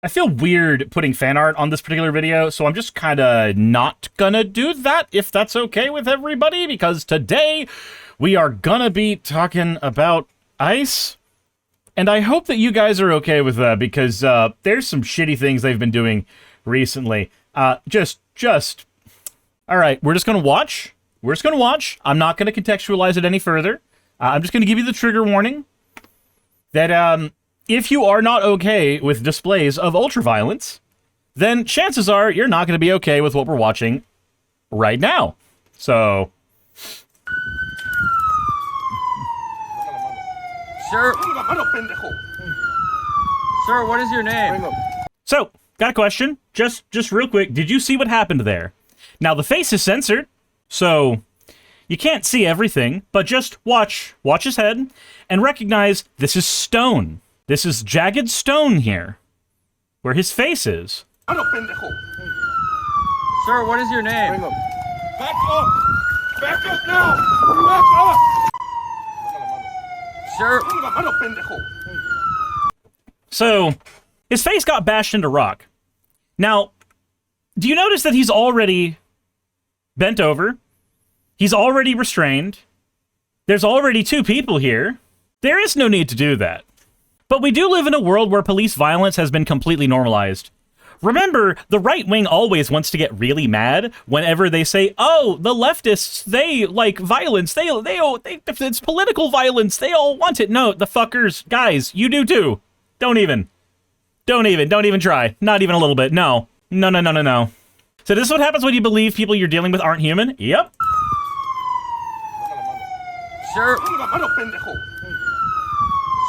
I feel weird putting fan art on this particular video, so I'm just kind of not gonna do that, if that's okay with everybody, because today we are gonna be talking about ice, and I hope that you guys are okay with that, because there's some shitty things they've been doing recently. Alright, we're just gonna watch. I'm not gonna contextualize it any further. I'm just gonna give you the trigger warning that, if you are not okay with displays of ultraviolence, then chances are you're not going to be okay with what we're watching right now. So... Sir, what is your name? So, got a question. Just real quick, did you see what happened there? Now, the face is censored, so you can't see everything, but just watch his head and recognize this is stone. This is jagged stone here, where his face is. Sir, what is your name? Back up! Back up now! Back up! Sir, So, his face got bashed into rock. Now, do you notice that he's already bent over? He's already restrained. There's already two people here. There is no need to do that. But we do live in a world where police violence has been completely normalized. Remember, the right wing always wants to get really mad whenever they say, oh, the leftists, they like violence, it's political violence, they all want it. No, the fuckers, guys, you do too. Don't even try. Not even a little bit, no. No. So this is what happens when you believe people you're dealing with aren't human? Yep.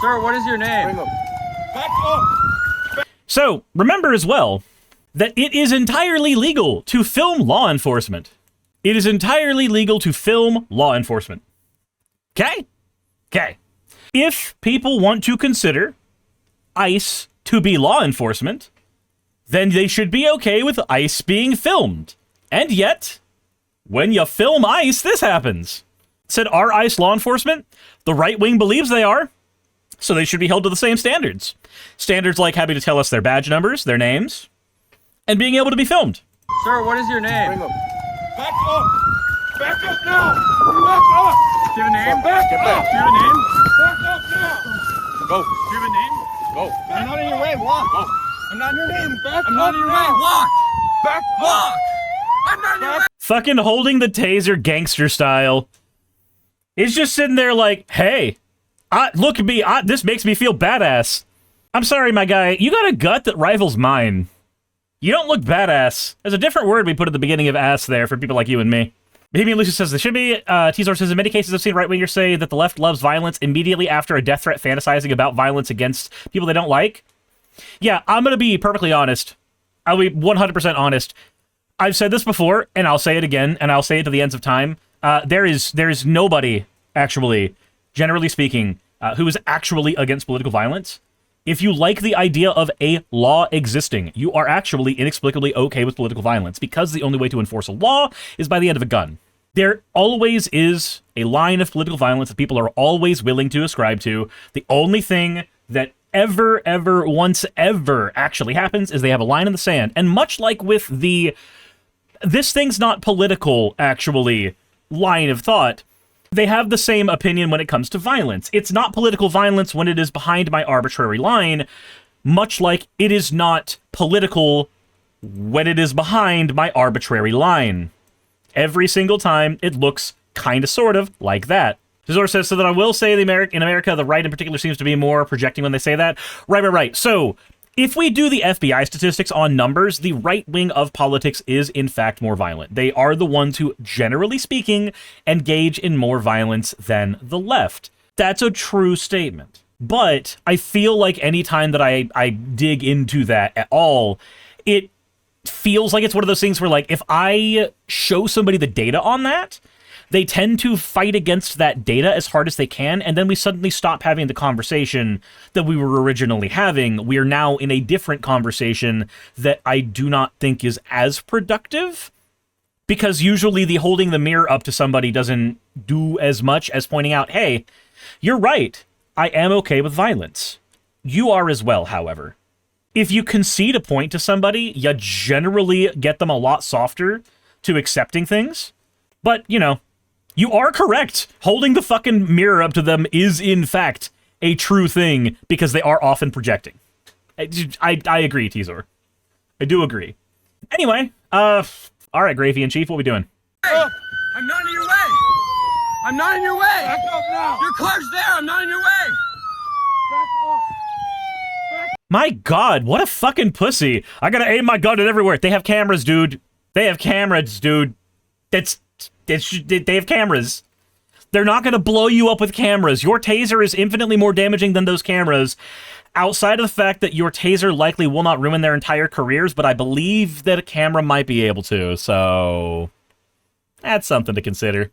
Sir, what is your name? Back up! So, remember as well, that it is entirely legal to film law enforcement. It is entirely legal to film law enforcement. Okay? Okay. If people want to consider ICE to be law enforcement, then they should be okay with ICE being filmed. And yet, when you film ICE, this happens. Said, are ICE law enforcement? The right wing believes they are. So they should be held to the same standards. Standards like having to tell us their badge numbers, their names, and being able to be filmed. Sir, what is your name? Back up! Back up now! Back up! Do you have a name? Back Do you up! have a name? Back up now! Go. Do you have a name? Go. I'm not in your way, walk. Go. I'm not in your name. Back I'm not up in your way, now. walk. Back Walk. up! I'm not in your way. Fucking holding the taser gangster style. He's just sitting there like, hey, look at me, this makes me feel badass. I'm sorry, my guy, you got a gut that rivals mine. You don't look badass. There's a different word we put at the beginning of ass there for people like you and me. Bohemian Lucy says, there should be, T-Zor says, in many cases I've seen right-wingers say that the left loves violence immediately after a death threat fantasizing about violence against people they don't like. Yeah, I'm gonna be perfectly honest. I'll be 100% honest. I've said this before, and I'll say it again, and I'll say it to the ends of time. There is nobody, actually, generally speaking, who is actually against political violence. If you like the idea of a law existing, you are actually inexplicably okay with political violence, because the only way to enforce a law is by the end of a gun. There always is a line of political violence that people are always willing to ascribe to. The only thing that ever actually happens is they have a line in the sand. And much like with the this thing's not political, actually, line of thought, they have the same opinion when it comes to violence. It's not political violence when it is behind my arbitrary line, much like it is not political when it is behind my arbitrary line. Every single time, it looks kind of sort of like that. Zor says, so that I will say in America, the right in particular seems to be more projecting when they say that. Right. So, if we do the FBI statistics on numbers, the right wing of politics is, in fact, more violent. They are the ones who, generally speaking, engage in more violence than the left. That's a true statement. But I feel like any time that I dig into that at all, it feels like it's one of those things where, like, if I show somebody the data on that, they tend to fight against that data as hard as they can, and then we suddenly stop having the conversation that we were originally having. We are now in a different conversation that I do not think is as productive, because usually the holding the mirror up to somebody doesn't do as much as pointing out, hey, you're right, I am okay with violence. You are as well, however. If you concede a point to somebody, you generally get them a lot softer to accepting things. But, you know, you are correct. Holding the fucking mirror up to them is, in fact, a true thing because they are often projecting. I agree, Teasor. I do agree. Anyway, all right, Gravy and Chief, what we doing? Hey, I'm not in your way. I'm not in your way. Back up now. Your car's there. I'm not in your way. Back up. My God, what a fucking pussy. I gotta aim my gun at everywhere. They have cameras, dude. They have cameras, dude. They have cameras. They're not gonna blow you up with cameras. Your taser is infinitely more damaging than those cameras. Outside of the fact that your taser likely will not ruin their entire careers, but I believe that a camera might be able to, so that's something to consider.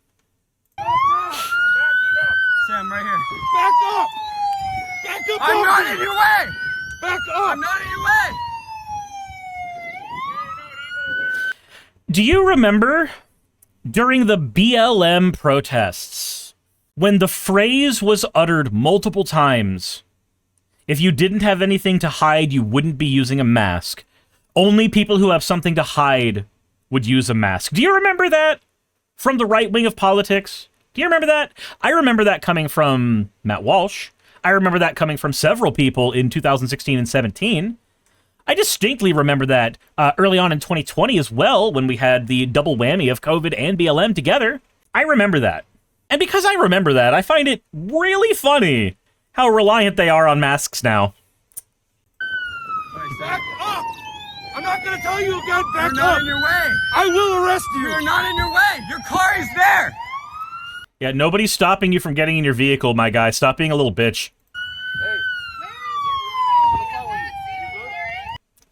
Sam, right here. Back up. Back up. I'm not in your way. Back up. I'm not in your way. Do you remember during the BLM protests when the phrase was uttered multiple times? If you didn't have anything to hide, you wouldn't be using a mask. Only people who have something to hide would use a mask. Do you remember that from the right wing of politics? Do you remember that? I remember that coming from Matt Walsh. I remember that coming from several people in 2016 and 17. I distinctly remember that early on in 2020 as well, when we had the double whammy of COVID and BLM together. I remember that. And because I remember that, I find it really funny how reliant they are on masks now. Back up. I'm not going to tell you again. Back You're up. not in your way. I will arrest you. You're not in your way. Your car is there. Yeah, nobody's stopping you from getting in your vehicle, my guy. Stop being a little bitch.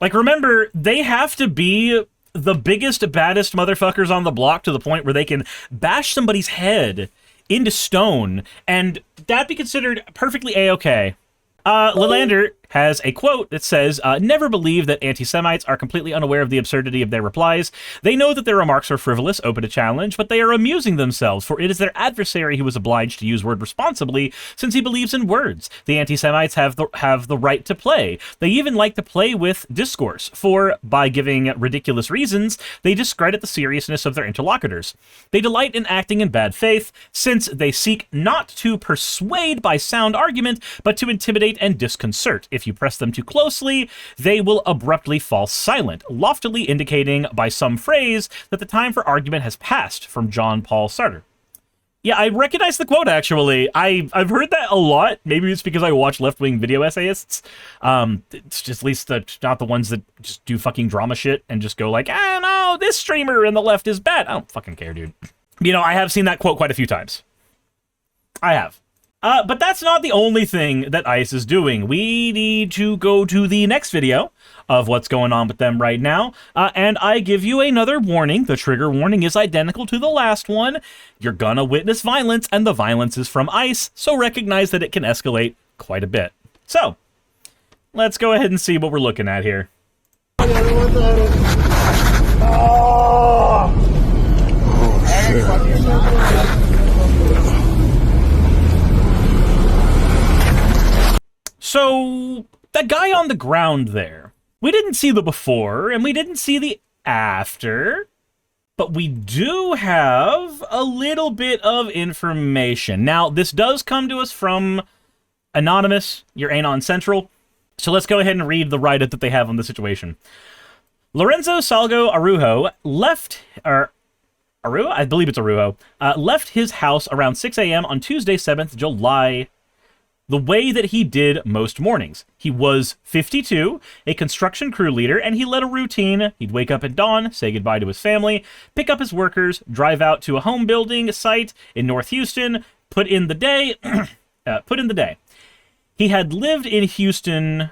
Like, remember, they have to be the biggest, baddest motherfuckers on the block to the point where they can bash somebody's head into stone, and that be considered perfectly A-okay. Lilander has a quote that says, never believe that anti-Semites are completely unaware of the absurdity of their replies. They know that their remarks are frivolous, open to challenge, but they are amusing themselves, for it is their adversary who is obliged to use word responsibly, since he believes in words. The anti-Semites have the right to play. They even like to play with discourse, for, by giving ridiculous reasons, they discredit the seriousness of their interlocutors. They delight in acting in bad faith, since they seek not to persuade by sound argument, but to intimidate and disconcert. If you press them too closely, they will abruptly fall silent, loftily indicating by some phrase that the time for argument has passed, from John Paul Sartre. Yeah, I recognize the quote, actually. I've heard that a lot. Maybe it's because I watch left-wing video essayists. It's just at least not the ones that just do fucking drama shit and just go like, ah, no, this streamer in the left is bad. I don't fucking care, dude. You know, I have seen that quote quite a few times. I have. But that's not the only thing that ICE is doing. We need to go to the next video of what's going on with them right now. And I give you another warning. The trigger warning is identical to the last one. You're gonna witness violence, and the violence is from ICE, so recognize that it can escalate quite a bit. So, let's go ahead and see what we're looking at here. So, that guy on the ground there, we didn't see the before, and we didn't see the after, but we do have a little bit of information. Now, this does come to us from Anonymous, your Anon Central, so let's go ahead and read the write-up that they have on the situation. Lorenzo Salgado left his house around 6 a.m. on Tuesday, 7th July, the way that he did most mornings. He was 52, a construction crew leader, and he led a routine. He'd wake up at dawn, say goodbye to his family, pick up his workers, drive out to a home building site in North Houston, put in the day. He had lived in Houston,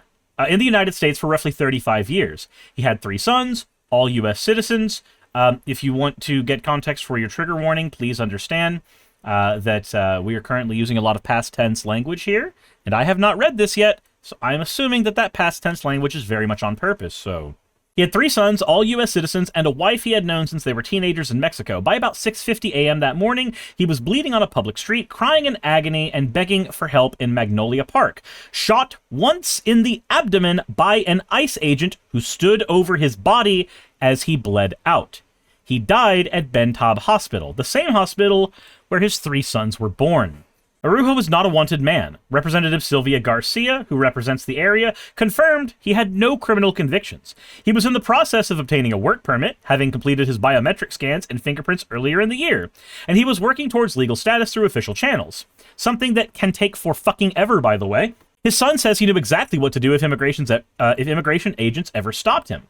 in the United States for roughly 35 years. He had 3 sons, all U.S. citizens. If you want to get context for your trigger warning, please understand that we are currently using a lot of past tense language here, and I have not read this yet, so I'm assuming that past tense language is very much on purpose, so He had 3 sons, all U.S. citizens, and a wife he had known since they were teenagers in Mexico. By about 6:50 a.m. that morning, he was bleeding on a public street, crying in agony and begging for help in Magnolia Park, shot once in the abdomen by an ICE agent who stood over his body as he bled out. He died at Ben Taub Hospital, the same hospital where his 3 sons were born. Araujo was not a wanted man. Representative Sylvia Garcia, who represents the area, confirmed he had no criminal convictions. He was in the process of obtaining a work permit, having completed his biometric scans and fingerprints earlier in the year, and he was working towards legal status through official channels. Something that can take for fucking ever, by the way. His son says he knew exactly what to do if immigration agents ever stopped him.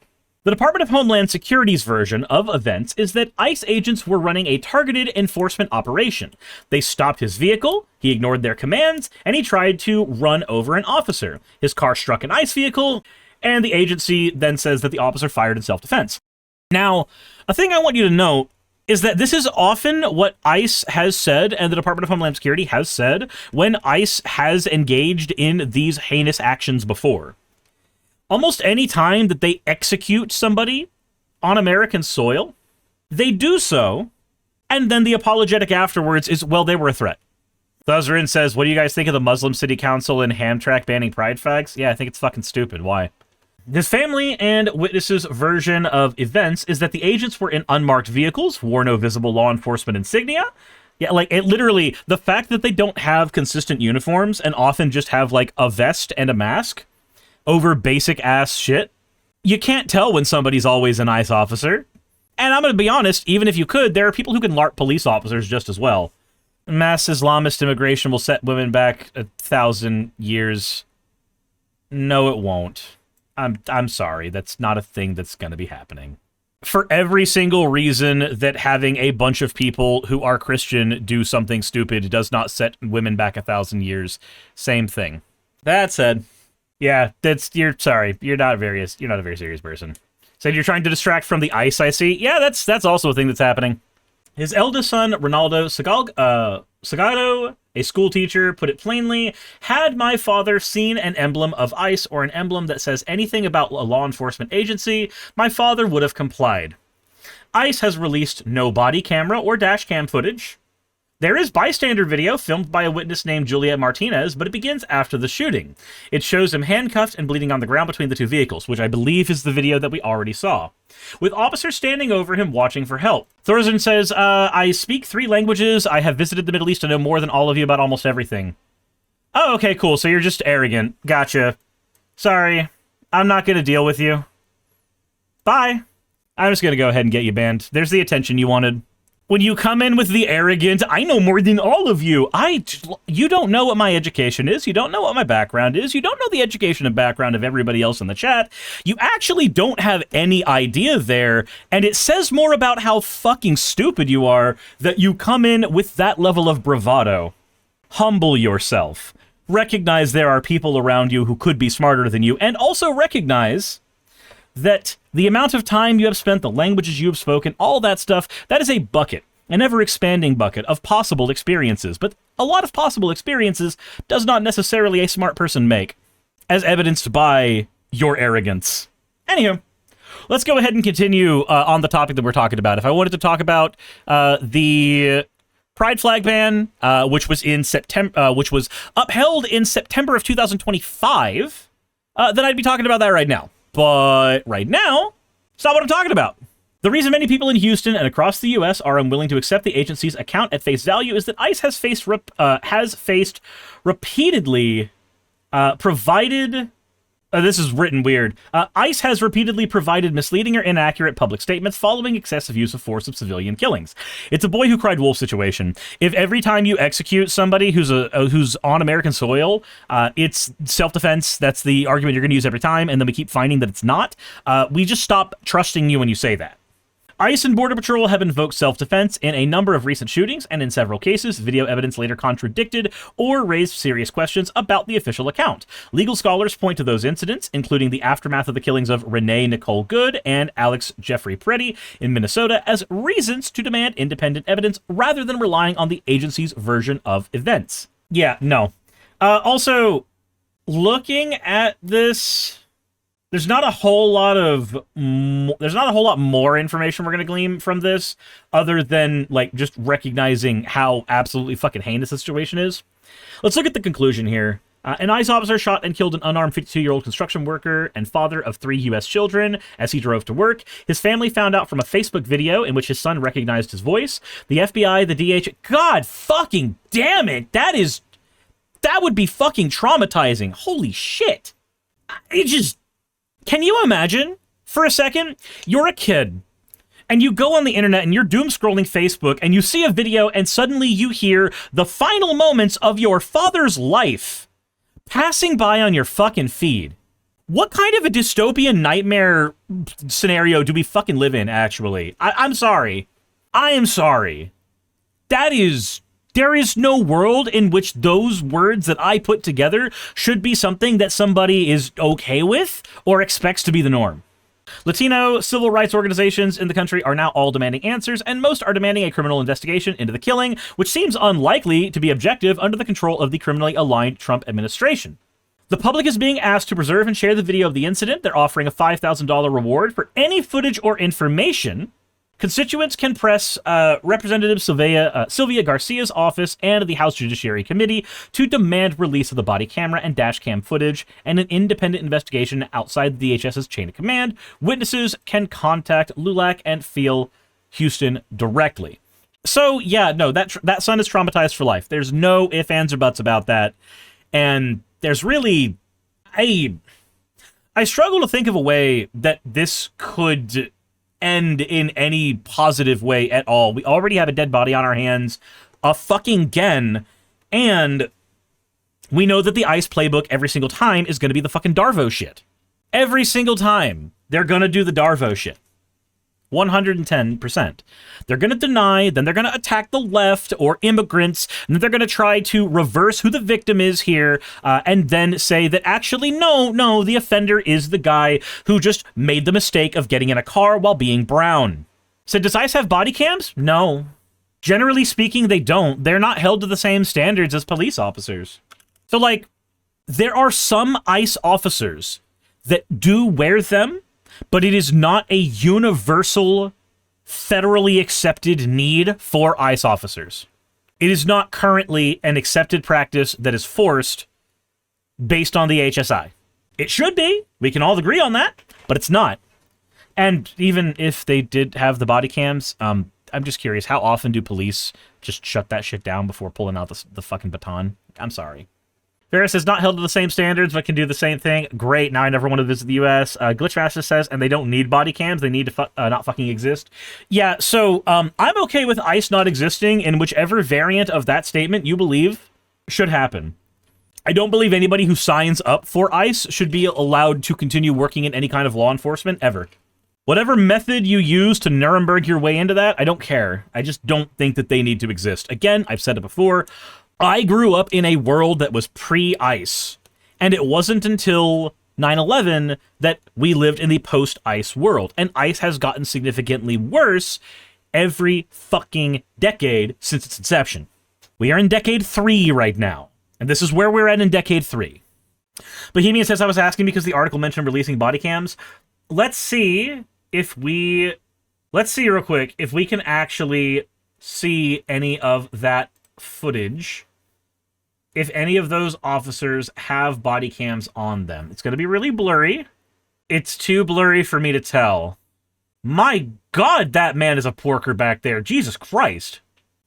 The Department of Homeland Security's version of events is that ICE agents were running a targeted enforcement operation. They stopped his vehicle, he ignored their commands, and he tried to run over an officer. His car struck an ICE vehicle, and the agency then says that the officer fired in self-defense. Now, a thing I want you to know is that this is often what ICE has said, and the Department of Homeland Security has said, when ICE has engaged in these heinous actions before. Almost any time that they execute somebody on American soil, they do so, and then the apologetic afterwards is, well, they were a threat. Thuzerin says, what do you guys think of the Muslim City Council in Hamtramck banning pride flags? Yeah, I think it's fucking stupid. Why? His family and witnesses' version of events is that the agents were in unmarked vehicles, wore no visible law enforcement insignia. Yeah, like, it literally, the fact that they don't have consistent uniforms and often just have, like, a vest and a mask over basic-ass shit, you can't tell when somebody's always an ICE officer. And I'm going to be honest, even if you could, there are people who can LARP police officers just as well. Mass Islamist immigration will set women back 1,000 years. No, it won't. I'm sorry, that's not a thing that's going to be happening. For every single reason that having a bunch of people who are Christian do something stupid does not set women back 1,000 years, same thing. That said, yeah, you're not a very serious person. Said you're trying to distract from the ICE, I see. Yeah, that's also a thing that's happening. His eldest son, Ronaldo Salgado, a school teacher, put it plainly, had my father seen an emblem of ICE or an emblem that says anything about a law enforcement agency, my father would have complied. ICE has released no body camera or dash cam footage. There is bystander video filmed by a witness named Juliet Martinez, but it begins after the shooting. It shows him handcuffed and bleeding on the ground between the 2 vehicles, which I believe is the video that we already saw, with officers standing over him watching for help. Thorzan says, I speak 3 languages. I have visited the Middle East and know more than all of you about almost everything. Oh, okay, cool. So you're just arrogant. Gotcha. Sorry. I'm not going to deal with you. Bye. I'm just going to go ahead and get you banned. There's the attention you wanted. When you come in with the arrogant, I know more than all of you. You don't know what my education is. You don't know what my background is. You don't know the education and background of everybody else in the chat. You actually don't have any idea there. And it says more about how fucking stupid you are that you come in with that level of bravado. Humble yourself. Recognize there are people around you who could be smarter than you. And also recognize that the amount of time you have spent, the languages you have spoken, all that stuff, that is a bucket, an ever-expanding bucket of possible experiences. But a lot of possible experiences does not necessarily a smart person make, as evidenced by your arrogance. Anywho, let's go ahead and continue on the topic that we're talking about. If I wanted to talk about the Pride flag ban, which was upheld in September of 2025, then I'd be talking about that right now. But right now, it's not what I'm talking about. The reason many people in Houston and across the U.S. are unwilling to accept the agency's account at face value is that ICE has faced repeatedly provided... this is written weird. ICE has repeatedly provided misleading or inaccurate public statements following excessive use of force of civilian killings. It's a boy who cried wolf situation. If every time you execute somebody who's on American soil, it's self-defense, that's the argument you're going to use every time, and then we keep finding that it's not, we just stop trusting you when you say that. ICE and Border Patrol have invoked self-defense in a number of recent shootings, and in several cases, video evidence later contradicted or raised serious questions about the official account. Legal scholars point to those incidents, including the aftermath of the killings of Renee Nicole Good and Alex Jeffrey Preddy in Minnesota, as reasons to demand independent evidence rather than relying on the agency's version of events. Yeah, no. Also, looking at this There's not a whole lot more information we're going to glean from this other than, like, just recognizing how absolutely fucking heinous the situation is. Let's look at the conclusion here. An ICE officer shot and killed an unarmed 52-year-old construction worker and father of 3 U.S. children as he drove to work. His family found out from a Facebook video in which his son recognized his voice. The FBI, the DH... God fucking damn it! That would be fucking traumatizing. Holy shit. Can you imagine, for a second, you're a kid, and you go on the internet and you're doom-scrolling Facebook, and you see a video, and suddenly you hear the final moments of your father's life passing by on your fucking feed. What kind of a dystopian nightmare scenario do we fucking live in, actually? I'm sorry. I am sorry. There is no world in which those words that I put together should be something that somebody is okay with or expects to be the norm. Latino civil rights organizations in the country are now all demanding answers, and most are demanding a criminal investigation into the killing, which seems unlikely to be objective under the control of the criminally aligned Trump administration. The public is being asked to preserve and share the video of the incident. They're offering a $5,000 reward for any footage or information. Constituents can press Representative Sylvia Garcia's office and the House Judiciary Committee to demand release of the body camera and dash cam footage and an independent investigation outside the DHS's chain of command. Witnesses can contact LULAC and Phil Houston directly. So, yeah, no, that son is traumatized for life. There's no ifs, ands, or buts about that. And there's really... I struggle to think of a way that this could end in any positive way at all. We already have a dead body on our hands again, and we know that the ICE playbook every single time is going to be the fucking Darvo shit. Every single time, they're going to do the Darvo shit. 110%. They're going to deny, then they're going to attack the left or immigrants, and then they're going to try to reverse who the victim is here, and then say that actually, no, the offender is the guy who just made the mistake of getting in a car while being brown. So does ICE have body cams? No. Generally speaking, they don't. They're not held to the same standards as police officers. So, like, there are some ICE officers that do wear them, but it is not a universal, federally accepted need for ICE officers. It is not currently an accepted practice that is forced based on the HSI. It should be. We can all agree on that, but it's not. And even if they did have the body cams, I'm just curious, how often do police just shut that shit down before pulling out the fucking baton? I'm sorry. Ferris is not held to the same standards, but can do the same thing. Great, now I never want to visit the U.S. Glitchmaster says, and they don't need body cams, they need to not fucking exist. Yeah, so I'm okay with ICE not existing in whichever variant of that statement you believe should happen. I don't believe anybody who signs up for ICE should be allowed to continue working in any kind of law enforcement, ever. Whatever method you use to Nuremberg your way into that, I don't care. I just don't think that they need to exist. Again, I've said it before, I grew up in a world that was pre-ICE, and it wasn't until 9/11 that we lived in the post-ICE world, and ICE has gotten significantly worse every fucking decade since its inception. We are in decade 3 right now, and this is where we're at in decade 3. Bohemian says, I was asking because the article mentioned releasing body cams. Let's see real quick if we can actually see any of that footage, if any of those officers have body cams on them. It's going to be really blurry. It's too blurry for me to tell. My God, that man is a porker back there. Jesus Christ.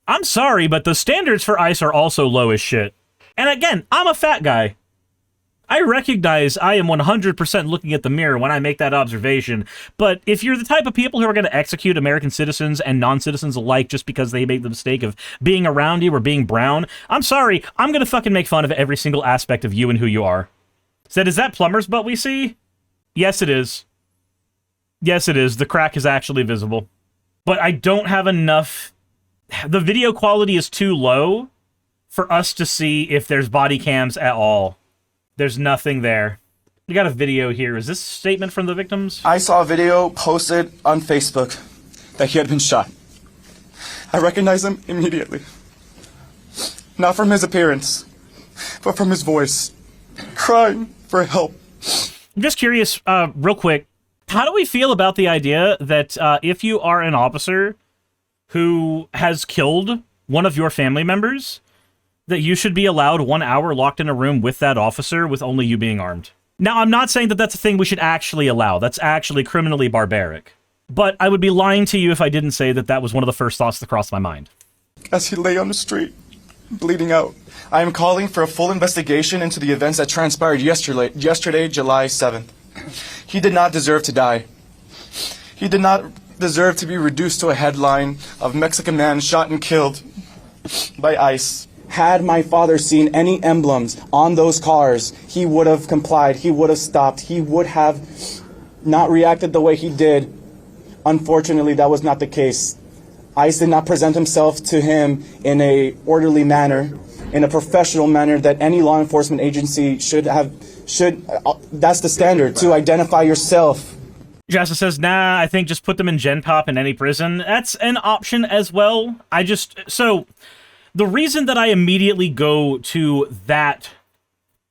I'm sorry, but the standards for ICE are also low as shit. And again, I'm a fat guy. I recognize I am 100% looking at the mirror when I make that observation, but if you're the type of people who are going to execute American citizens and non-citizens alike just because they made the mistake of being around you or being brown, I'm sorry, I'm going to fucking make fun of every single aspect of you and who you are. Said, is that plumber's butt we see? Yes, it is. Yes, it is. The crack is actually visible. But I don't have enough... The video quality is too low for us to see if there's body cams at all. There's nothing there. We got a video here. Is this a statement from the victims? I saw a video posted on Facebook that he had been shot. I recognized him immediately. Not from his appearance, but from his voice, crying for help. I'm just curious, real quick, how do we feel about the idea that if you are an officer who has killed one of your family members, that you should be allowed 1 hour locked in a room with that officer with only you being armed? Now, I'm not saying that that's a thing we should actually allow. That's actually criminally barbaric. But I would be lying to you if I didn't say that that was one of the first thoughts that crossed my mind. As he lay on the street, bleeding out, I am calling for a full investigation into the events that transpired yesterday, July 7th. He did not deserve to die. He did not deserve to be reduced to a headline of Mexican man shot and killed by ICE. Had my father seen any emblems on those cars, he would have complied, he would have stopped, he would have not reacted the way he did. Unfortunately, that was not the case. ICE did not present himself to him in a orderly manner, in a professional manner that any law enforcement agency should, that's the standard, to identify yourself. Jassa says, nah, I think just put them in Gen Pop in any prison. That's an option as well. So, the reason that I immediately go to that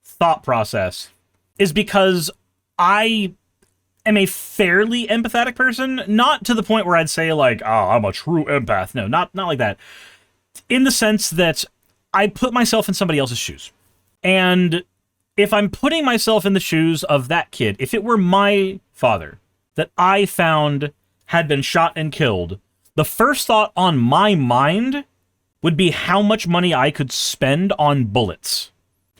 thought process is because I am a fairly empathetic person, not to the point where I'd say, like, oh, I'm a true empath. No, not like that. In the sense that I put myself in somebody else's shoes. And if I'm putting myself in the shoes of that kid, if it were my father that I found had been shot and killed, the first thought on my mind would be how much money I could spend on bullets.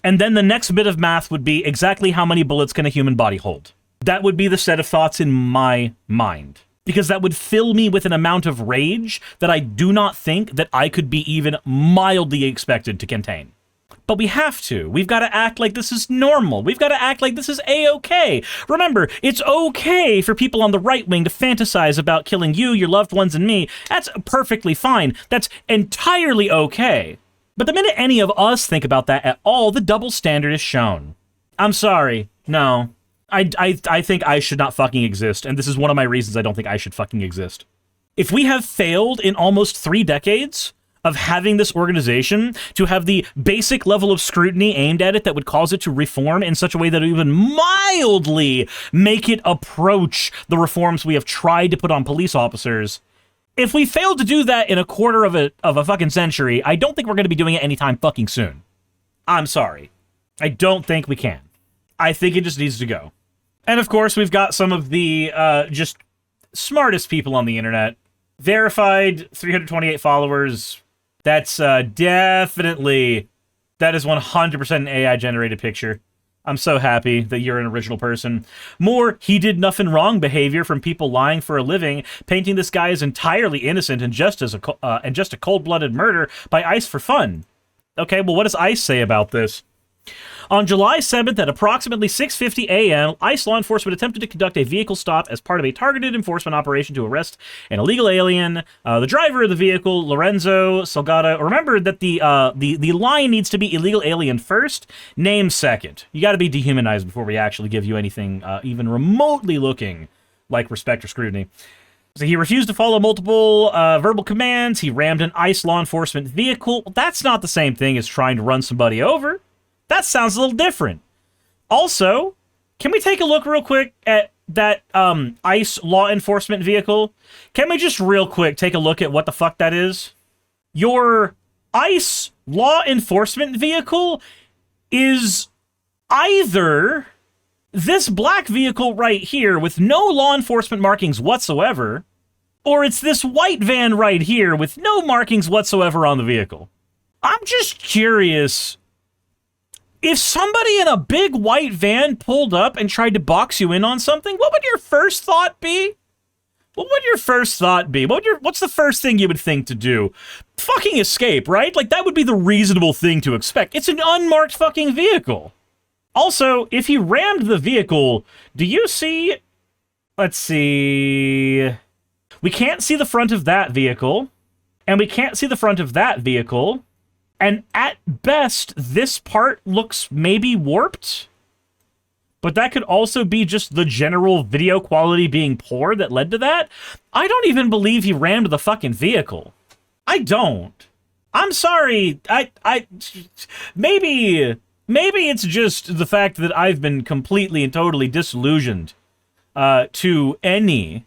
And then the next bit of math would be exactly how many bullets can a human body hold. That would be the set of thoughts in my mind. Because that would fill me with an amount of rage that I do not think that I could be even mildly expected to contain. But we have to. We've got to act like this is normal. We've got to act like this is A-okay. Remember, it's okay for people on the right wing to fantasize about killing you, your loved ones, and me. That's perfectly fine. That's entirely okay. But the minute any of us think about that at all, the double standard is shown. I'm sorry. No. I think I should not fucking exist, and this is one of my reasons I don't think I should fucking exist. If we have failed in almost 3 decades of having this organization to have the basic level of scrutiny aimed at it that would cause it to reform in such a way that it would even mildly make it approach the reforms we have tried to put on police officers, if we failed to do that in a quarter of a fucking century, I don't think we're going to be doing it anytime fucking soon. I'm sorry. I don't think we can. I think it just needs to go. And of course, we've got some of the just smartest people on the internet. Verified, 328 followers. That's definitely, that is 100% an AI-generated picture. I'm so happy that you're an original person. More he did nothing wrong behavior from people lying for a living, painting this guy as entirely innocent and just a cold-blooded murder by ICE for fun. Okay, well, what does ICE say about this? On July 7th at approximately 6:50 a.m., ICE law enforcement attempted to conduct a vehicle stop as part of a targeted enforcement operation to arrest an illegal alien. The driver of the vehicle, Lorenzo Salgado, remember that the line needs to be illegal alien first, name second. You got to be dehumanized before we actually give you anything even remotely looking like respect or scrutiny. So he refused to follow multiple verbal commands. He rammed an ICE law enforcement vehicle. That's not the same thing as trying to run somebody over. That sounds a little different. Also, can we take a look real quick at that ICE law enforcement vehicle? Can we just real quick take a look at what the fuck that is? Your ICE law enforcement vehicle is either this black vehicle right here with no law enforcement markings whatsoever, or it's this white van right here with no markings whatsoever on the vehicle. I'm just curious. If somebody in a big white van pulled up and tried to box you in on something, what would your first thought be? What would your first thought be? What's the first thing you would think to do? Fucking escape, right? Like, that would be the reasonable thing to expect. It's an unmarked fucking vehicle. Also, if he rammed the vehicle, do you see... Let's see... We can't see the front of that vehicle, and we can't see the front of that vehicle. And at best, this part looks maybe warped. But that could also be just the general video quality being poor that led to that. I don't even believe he rammed the fucking vehicle. I don't. I'm sorry. Maybe Maybe it's just the fact that I've been completely and totally disillusioned to anything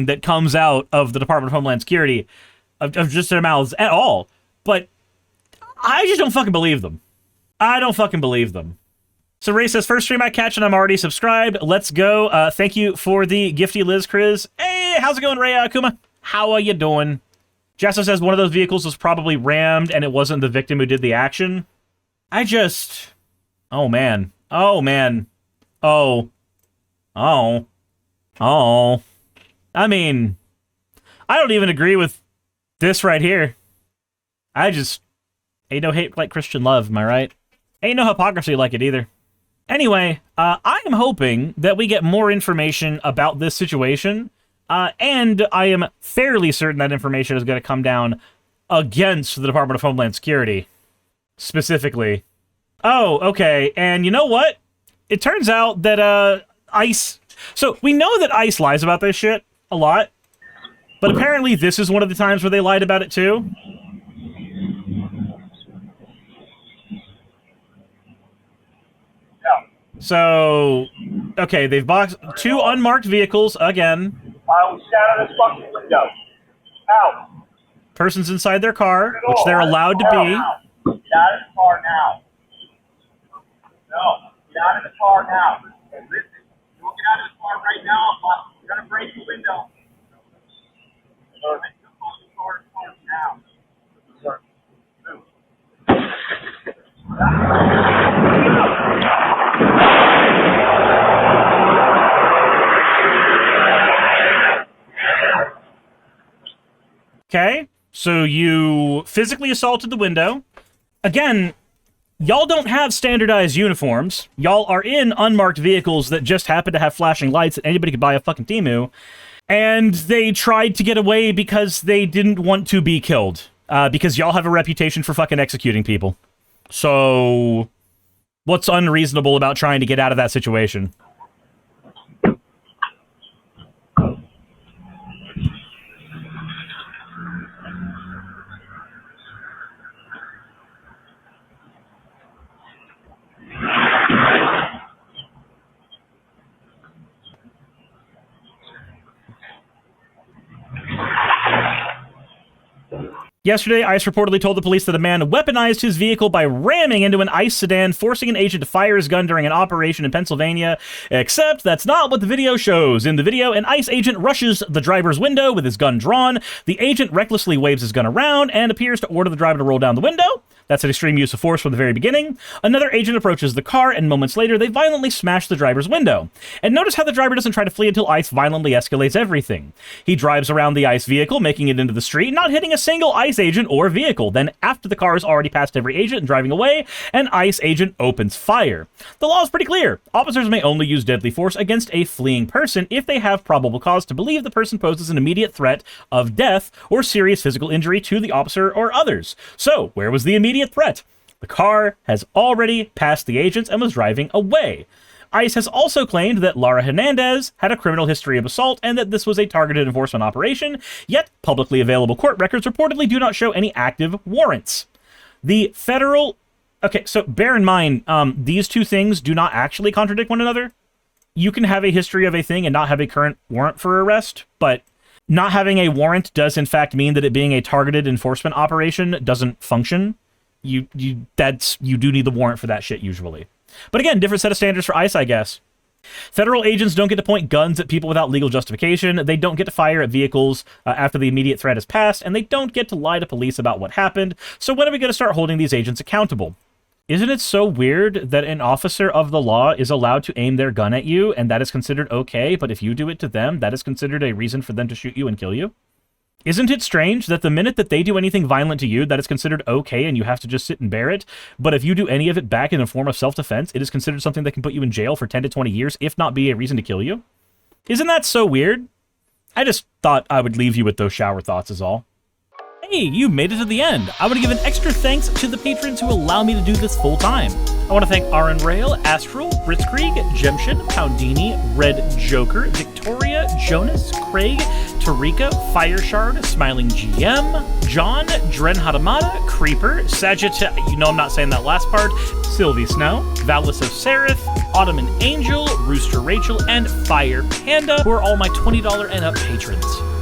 that comes out of the Department of Homeland Security, of just their mouths at all. But I just don't fucking believe them. I don't fucking believe them. So Ray says, first stream I catch and I'm already subscribed. Let's go. Thank you for the gifty Liz Chris. Hey, how's it going, Ray Akuma? How are you doing? Jasso says one of those vehicles was probably rammed and it wasn't the victim who did the action. Oh, man. Oh, man. Oh. I mean, I don't even agree with this right here. Ain't no hate like Christian love, am I right? Ain't no hypocrisy like it either. Anyway, I am hoping that we get more information about this situation, and I am fairly certain that information is going to come down against the Department of Homeland Security, specifically. Oh, okay, and you know what? It turns out that, ICE... So, we know that ICE lies about this shit a lot, but apparently this is one of the times where they lied about it too. So, okay, they've boxed 2 unmarked vehicles again. I was out of this fucking window. Out. Persons inside their car, which they're allowed to be. Get out of the car now. No, get out of the car now. Listen, you won't get out of the car right now. I'm going to break the window. Now. Sir. Move. Okay, so you physically assaulted the window. Again, y'all don't have standardized uniforms. Y'all are in unmarked vehicles that just happen to have flashing lights that anybody could buy a fucking Temu. And they tried to get away because they didn't want to be killed. Because y'all have a reputation for fucking executing people. So, what's unreasonable about trying to get out of that situation? Yesterday, ICE reportedly told the police that a man weaponized his vehicle by ramming into an ICE sedan, forcing an agent to fire his gun during an operation in Pennsylvania. Except that's not what the video shows. In the video, an ICE agent rushes the driver's window with his gun drawn. The agent recklessly waves his gun around and appears to order the driver to roll down the window. That's an extreme use of force from the very beginning. Another agent approaches the car, and moments later, they violently smash the driver's window. And notice how the driver doesn't try to flee until ICE violently escalates everything. He drives around the ICE vehicle, making it into the street, not hitting a single ICE agent or vehicle. Then, after the car has already passed every agent and driving away, an ICE agent opens fire. The law is pretty clear. Officers may only use deadly force against a fleeing person if they have probable cause to believe the person poses an immediate threat of death or serious physical injury to the officer or others. So, where was the immediate threat? The car has already passed the agents and was driving away. ICE has also claimed that Lara Hernandez had a criminal history of assault and that this was a targeted enforcement operation, yet publicly available court records reportedly do not show any active warrants. The federal... Okay, so bear in mind, these two things do not actually contradict one another. You can have a history of a thing and not have a current warrant for arrest, but not having a warrant does in fact mean that it being a targeted enforcement operation doesn't function. You do need the warrant for that shit usually. But again, different set of standards for ICE, I guess. Federal agents don't get to point guns at people without legal justification. They don't get to fire at vehicles after the immediate threat is passed, and they don't get to lie to police about what happened. So when are we going to start holding these agents accountable? Isn't it so weird that an officer of the law is allowed to aim their gun at you, and that is considered okay, but if you do it to them, that is considered a reason for them to shoot you and kill you? Isn't it strange that the minute that they do anything violent to you, that is considered okay and you have to just sit and bear it, but if you do any of it back in the form of self-defense, it is considered something that can put you in jail for 10 to 20 years, if not be a reason to kill you? Isn't that so weird? I just thought I would leave you with those shower thoughts is all. Hey, you made it to the end. I want to give an extra thanks to the patrons who allow me to do this full time. I want to thank Aaron Rail, Astral, Britzkrieg, Jemshin, Poundini, Red Joker, Victoria, Jonas, Craig, Tarika, Fireshard, Smiling GM, John, Dren Hadamada, Creeper, Sagitta, you know I'm not saying that last part, Sylvie Snow, Valis of Seraph, Ottoman Angel, Rooster Rachel, and Fire Panda, who are all my $20 and up patrons.